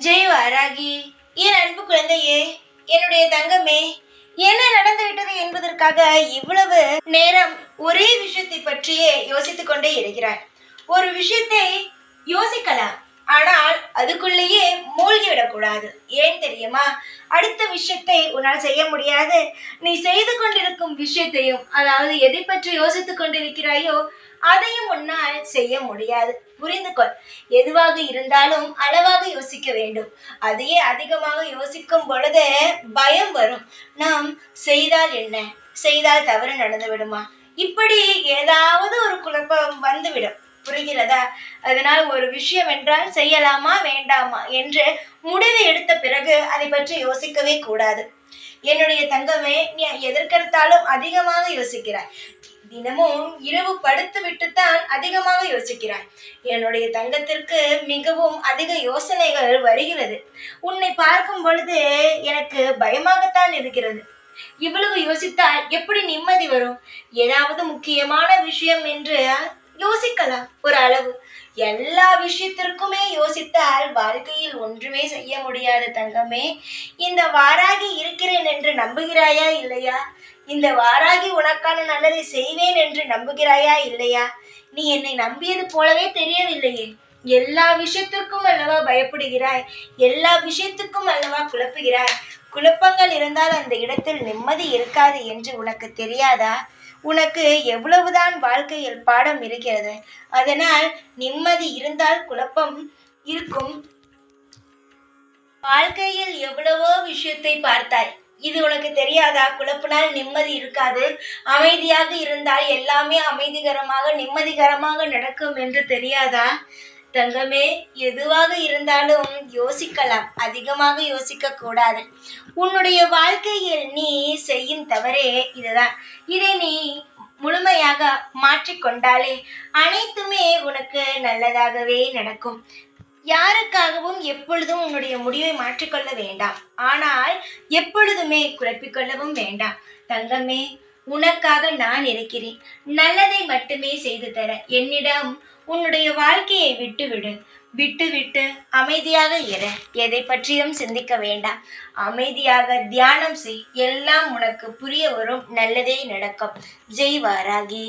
ஜெய் வாராகி, என் அன்பு குழந்தையே, என்னுடைய தங்கமே, என்ன நடந்து விட்டது என்பதற்காக இவ்வளவு நேரம் ஒரே விஷயத்தை பற்றியே யோசித்துக் கொண்டே இருக்கிறாய். ஒரு விஷயத்தை யோசிக்கலாம், ஆனால் அதுக்குள்ளேயே மூழ்கி விடக்கூடாது. ஏன் தெரியுமா? அடுத்த விஷயத்தை உன்னால் செய்ய முடியாது. நீ செய்து கொண்டிருக்கும் விஷயத்தையும், அதாவது எதை பற்றி யோசித்துக் கொண்டிருக்கிறாயோ அதையும் உன்னால் செய்ய முடியாது. புரிந்து கொள். எதுவாக இருந்தாலும் அளவாக யோசிக்க வேண்டும். அதையே அதிகமாக யோசிக்கும் பொழுது பயம் வரும். நாம் செய்தால் என்ன, செய்தால் தவறு நடந்து விடுமா, இப்படி ஏதாவது ஒரு குழப்பம் வந்துவிடும். புரிகிறதா? அதனால் ஒரு விஷயம் என்றால் செய்யலாமா வேண்டாமா என்று முடிவு எடுத்த பிறகு அதை பற்றி யோசிக்கவே கூடாது. என்னுடைய தங்கமே, நீ எதற்கெடுத்தாலும் அதிகமாக யோசிக்கிறாய். தினமும் இரவு படுத்து விட்டுத்தான் அதிகமாக யோசிக்கிறாய். என்னுடைய தங்கத்திற்கு மிகவும் அதிக யோசனைகள் வருகிறது. உன்னை பார்க்கும் பொழுது எனக்கு பயமாகத்தான் இருக்கிறது. இவ்வளவு யோசித்தால் எப்படி நிம்மதி வரும்? ஏதாவது முக்கியமான விஷயம் என்று யோசிக்கலாம் ஒரு அளவு. எல்லா விஷயத்திற்குமே யோசித்தால் வாழ்க்கையில் ஒன்றுமே செய்ய முடியாது தங்கமே. இந்த வாராகி இருக்கிறேன் என்று நம்புகிறாயா இல்லையா? இந்த வாராகி உனக்கான நல்லதை செய்வேன் என்று நம்புகிறாயா இல்லையா? நீ என்னை நம்பியது போலவே தெரியவில்லையே. எல்லா விஷயத்திற்கும் அல்லவா பயப்படுகிறாய், எல்லா விஷயத்துக்கும் அல்லவா குழப்புகிறாய். குழப்பங்கள் இருந்தால் அந்த இடத்தில் நிம்மதி இருக்காது என்று உனக்கு தெரியாதா? உனக்கு எவ்வளவுதான் வாழ்க்கையில் பாடம் இருக்கிறது. அதனால் நிம்மதி இருந்தால் குழப்பம் இருக்கும். வாழ்க்கையில் எவ்வளவோ விஷயத்தை பார்த்தாய், இது உனக்கு தெரியாதா? குழப்பினால் நிம்மதி இருக்காது, அமைதியாக இருந்தால் எல்லாமே அமைதிகரமாக நிம்மதிகரமாக நடக்கும் என்று தெரியாதா? தங்கமே, எதுவாக இருந்தாலும் யோசிக்கலாம், அதிகமாக யோசிக்க கூடாது. உன்னுடைய வாழ்க்கையில் நீ செய்யும் தவறே இதுதான். இதை நீ முழுமையாக மாற்றிக்கொண்டாலே அனைத்துமே உனக்கு நல்லதாகவே நடக்கும். யாருக்காகவும் எப்பொழுதும் உன்னுடைய முடிவை மாற்றிக்கொள்ள வேண்டாம். ஆனால் எப்பொழுதுமே குழப்பிக்கொள்ளவும் வேண்டாம். தங்கமே, உனக்காக நான் இருக்கிறேன். நல்லதை மட்டுமே செய்து தர என்னிடம் உன்னுடைய வாழ்க்கையை விட்டுவிடு. விட்டுவிட்டு அமைதியாக இரு. எதை பற்றியும் சிந்திக்க வேண்டாம். அமைதியாக தியானம் செய். எல்லாம் உனக்கு புரிய வரும். நல்லதே நடக்கும். ஜெய் வாராகி.